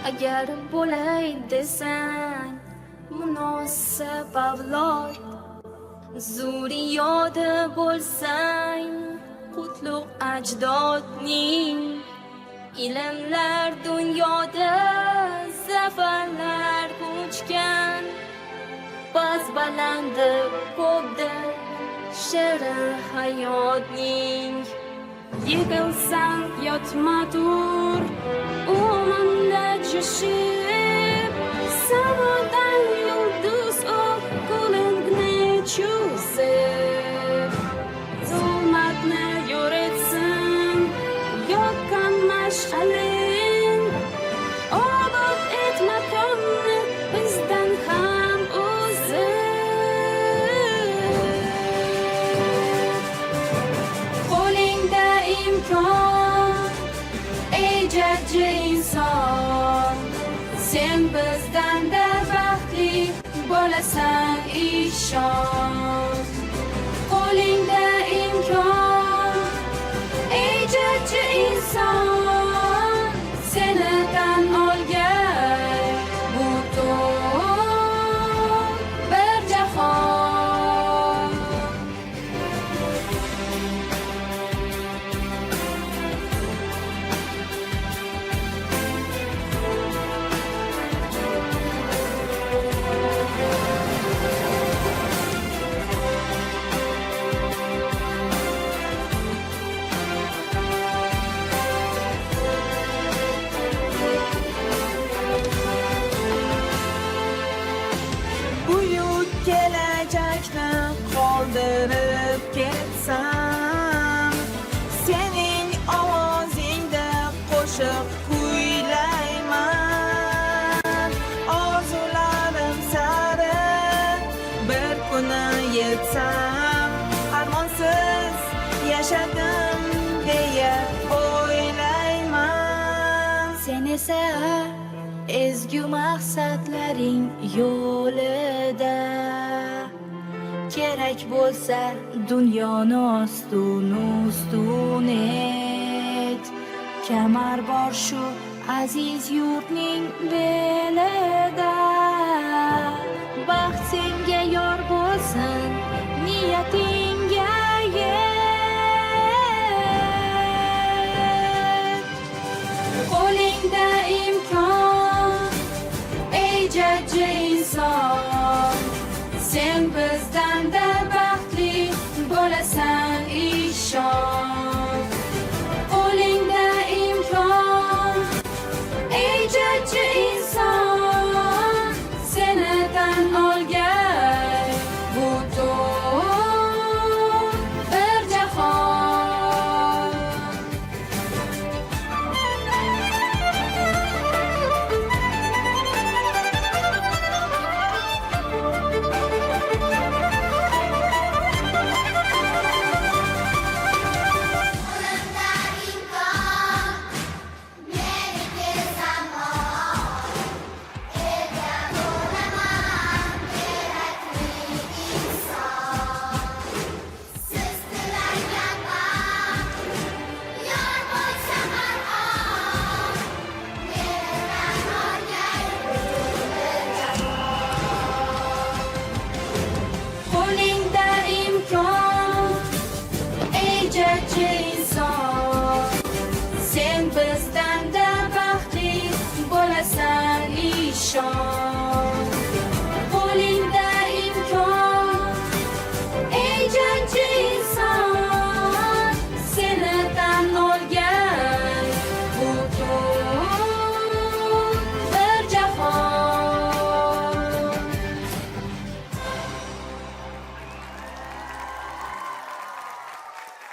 agar bo'lay desang munosib avlod, zurriyodi bo'lsang qutlug' ajdodning, ilmlar dunyoda zafarlar quchgan, bas balandi ko'pdir shirin hayotning. Yig'ilsang yotma tur o'manda jo'shib, savodan yulduz o'q qo'lingni cho'zib, zulmatni yo'ritsin yoqqan mash'aling, obod et makonni bizdan ham o'zi. Qo'lingda imkon, ey jajji inson, sen bizdan-da baxtli bo'lasan ishon. Qo'lingda imkon, ey jajji inson, seni tan olgay butun bir jahon. Buyuk kelajakni qoldirib ketsam, sening ovozingda qo'shiq kuylayman. Orzularim sari bir kuni yetsam, armonsiz yashadim deya o'ylayman. Sen esa ezgu maqsadlaring yo'lida, kerak bo'lsa dunyoni ustun et. Kamar bor shu aziz yurtning belida, baxt senga yor bo'lsin niyatingga yet. Qo'lingda imkon, ey jajji inson, sen bizdan-da baxtli bo'lasan ishon. Qo'lingda imkon, ey jajji inson, seni tan olgay butun bir jahon. Qo'lingda imkon, ey jajji